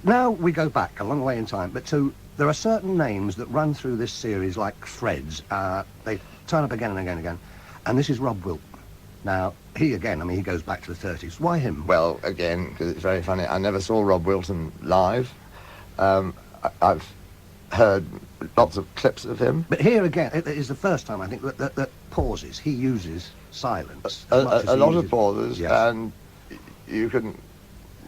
Now we go back a long way in time, but there are certain names that run through this series like threads. They turn up again and again and again. And this is Rob Wilton. Now, he goes back to the 30s. Why him? Well, again, because it's very funny, I never saw Rob Wilton live. I've heard lots of clips of him. But here again, it is the first time, I think, that pauses. He uses silence. A lot of pauses, yes. And you can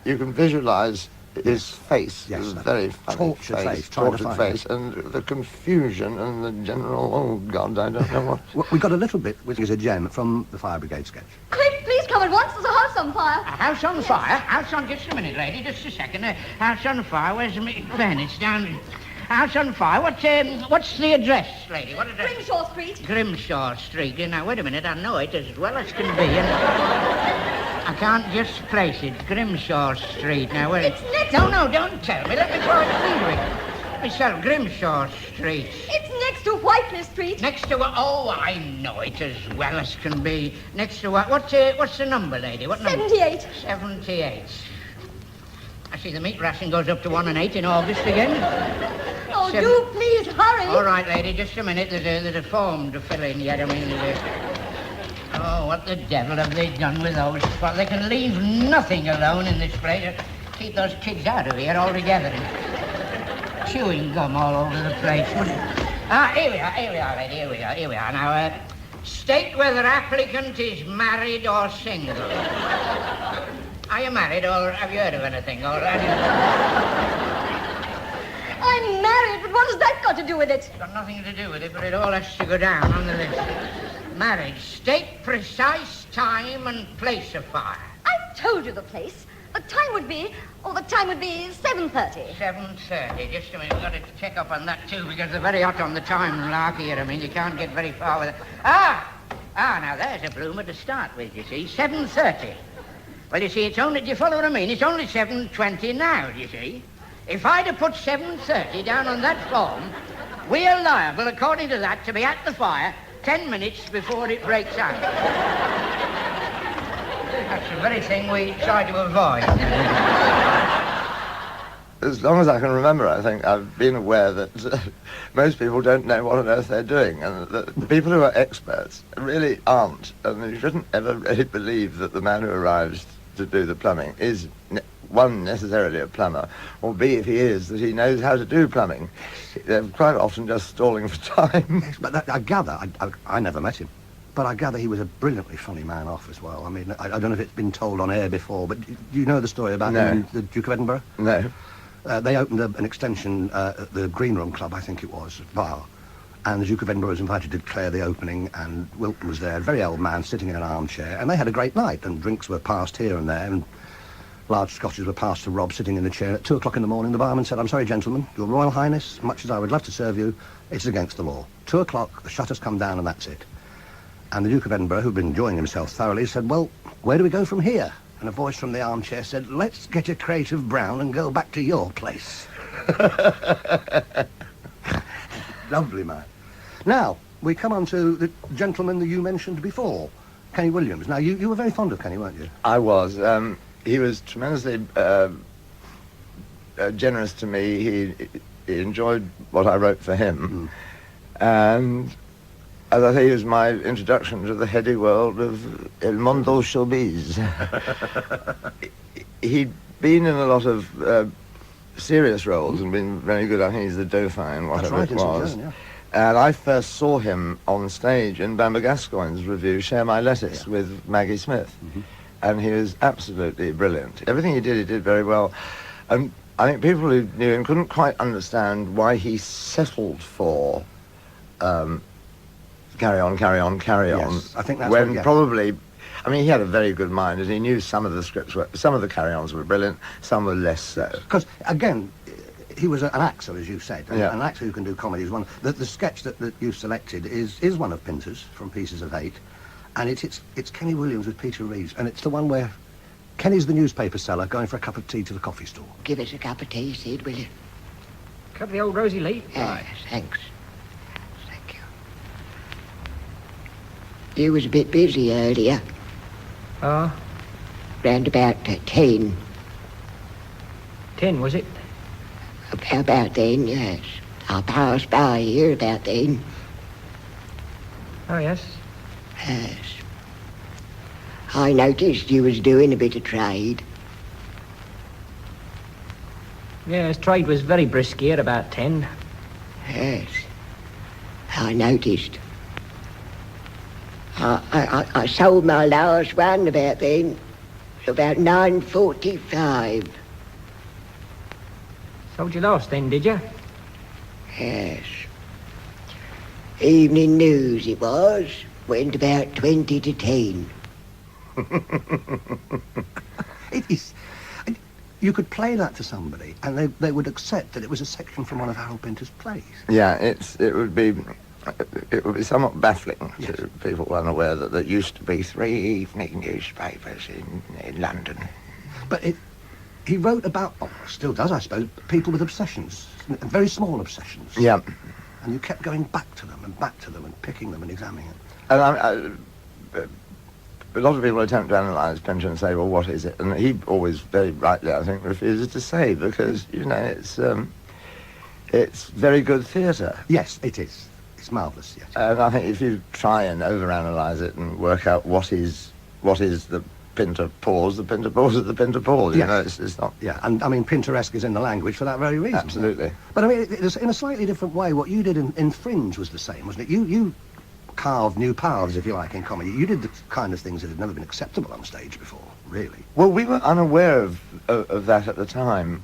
visualise his face. Yes, his very funny tortured face, and the confusion and the general, oh God, I don't know what. Well, we got a little bit, which is a gem from the Fire Brigade sketch. Quick, please come at once. There's a house on fire. A house on fire? House on... Just a minute, lady. Just a second. House on fire. Where's the pen? It's down... House on fire. What's the address, lady? What address? Grimshaw Street. Grimshaw Street. Now, wait a minute. I know it as well as can be. And I can't just place it. Grimshaw Street. Now, where... It's next... No, don't tell me. Let me try to think of it. Myself, Grimshaw Street. It's next to Whiteley Street. Next to what? Oh, I know it as well as can be. Next to what? What's the number, lady? What number? 78. 78. I see the meat ration goes up to 1 and 8 in August again. Oh, do please hurry. All right, lady, just a minute. There's a form to fill in yet. I mean, oh, what the devil have they done with those? Well, they can leave nothing alone in this place. Keep those kids out of here altogether. Chewing gum all over the place. Here we are, lady, here we are. Now, state whether applicant is married or single. Are you married, or have you heard of anything? Or I'm married, but what has that got to do with it? It's got nothing to do with it, but it all has to go down on the list. Married. State precise time and place of fire. I've told you the place. The time would be 7:30. 7:30. Just a minute, we've got to check up on that, too, because they're very hot on the time lark here. I mean, you can't get very far with it. Now, there's a bloomer to start with, you see. 7:30. Well, you see, it's only... Do you follow what I mean? It's only 7:20 now, you see. If I'd have put 7:30 down on that form, we are liable, according to that, to be at the fire 10 minutes before it breaks out. That's the very thing we try to avoid. As long as I can remember, I think I've been aware that most people don't know what on earth they're doing, and that the people who are experts really aren't. And you shouldn't ever really believe that the man who arrives to do the plumbing is, one, necessarily a plumber, or B, if he is, that he knows how to do plumbing. They're quite often just stalling for time. Yes, but I gather, I never met him, but I gather he was a brilliantly funny man off as well. I mean, I don't know if it's been told on air before, but do you know the story about him and the Duke of Edinburgh? No. They opened an extension at the Green Room Club, I think it was, bar. And the Duke of Edinburgh was invited to declare the opening, and Wilton was there, a very old man, sitting in an armchair, and they had a great night, and drinks were passed here and there, and large scotches were passed to Rob, sitting in the chair. At 2 o'clock in the morning, the barman said, "I'm sorry, gentlemen, Your Royal Highness, much as I would love to serve you, it's against the law. 2 o'clock, the shutters come down, and that's it." And the Duke of Edinburgh, who'd been enjoying himself thoroughly, said, "Well, where do we go from here?" And a voice from the armchair said, "Let's get a crate of brown and go back to your place." Lovely man. Now, we come on to the gentleman that you mentioned before, Kenny Williams. Now, you were very fond of Kenny, weren't you? I was. He was tremendously generous to me. He enjoyed what I wrote for him. And, as I say, he was my introduction to the heady world of El Mundo Showbiz. He'd been in a lot of serious roles and been very good. I think he's the Dauphin, whatever it was. Yeah. And I first saw him on stage in Bamber Gascoigne's review, Share My Lettuce, with Maggie Smith. And he was absolutely brilliant. Everything he did very well. And I think people who knew him couldn't quite understand why he settled for Carry On, Carry On, Carry On. Yes, I think that's when probably... I mean, he had a very good mind, and he knew some of the scripts were... Some of the carry-ons were brilliant, some were less so. Because, again, he was an actor, as you said. Yeah. An actor who can do comedy is one... The sketch that you selected is one of Pinter's, from Pieces of Eight. And it's Kenny Williams with Peter Reeves, and it's the one where Kenny's the newspaper seller going for a cup of tea to the coffee store. Give us a cup of tea, Sid, will you? Cup of the old rosy leaf? Yes, thanks. Thank you. You was a bit busy earlier. Oh? Round about 10. 10, was it? About then, yes. I passed by here about then. Oh, yes. Yes. I noticed you was doing a bit of trade. Yes, trade was very brisk here about 10. Yes. I noticed. I sold my last one about then. About 9:45. Sold you last then, did you? Yes. Evening news it was. Went about 20 to 10. It is. You could play that to somebody, and they would accept that it was a section from one of Harold Pinter's plays. Yeah, it would be somewhat baffling Yes. to people unaware that there used to be 3 evening newspapers in London. But he wrote about, or still does, I suppose, people with obsessions, very small obsessions. Yeah. And you kept going back to them and back to them and picking them and examining them. And a lot of people attempt to analyse Pinter and say, well, what is it? And he always very rightly, I think, refuses to say because, you know, it's very good theatre. Yes, it is. It's marvellous, yes. And I think if you try and overanalyse it and work out what is the Pinter pause, the Pinter pause is the Pinter pause. Yes. You know, it's not... Yeah, and I mean, Pinteresque is in the language for that very reason. Absolutely. But I mean, it was in a slightly different way. What you did in Fringe was the same, wasn't it? You carved new paths, if you like, in comedy. You did the kind of things that had never been acceptable on stage before, really. Well, we were unaware of that at the time.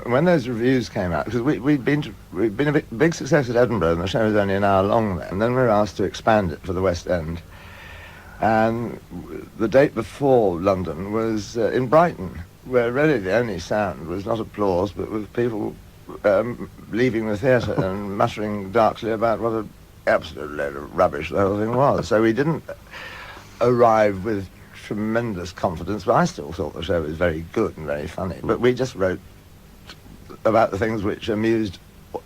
When those reviews came out, because we'd been a big success at Edinburgh, and the show was only an hour long then. And then we were asked to expand it for the West End. And the date before London was in Brighton, where really the only sound was not applause, but with people leaving the theatre and muttering darkly about what an absolute load of rubbish the whole thing was. So we didn't arrive with tremendous confidence, but I still thought the show was very good and very funny. But we just wrote about the things which amused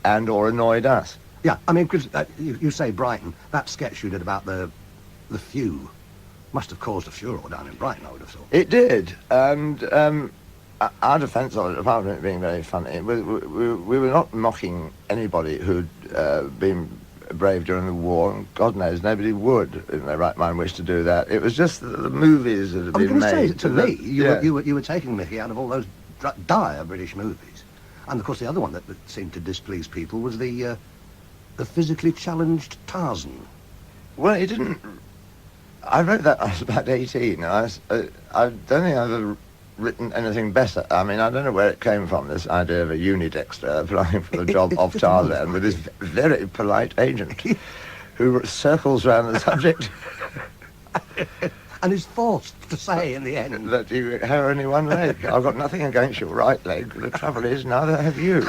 and or annoyed us. Yeah, I mean, 'cause, you say Brighton. That sketch you did about the few must have caused a furore down in Brighton, I would have thought. It did, and our defence of it, apart from it being very funny, we were not mocking anybody who'd been brave during the war, and God knows nobody would, in their right mind, wish to do that. It was just the movies that had I was been going to made. say, to me, Yeah. you were taking Mickey out of all those dire British movies. And of course the other one that seemed to displease people was the physically challenged Tarzan. Well, it didn't... I wrote that when I was about 18. I don't think I've ever written anything better. I mean, I don't know where it came from, this idea of a Unidexter applying for the job of Tarzan with this very polite agent who circles around the subject. And is forced to say in the end That you have only one leg. I've got nothing against your right leg. The trouble is, neither have you.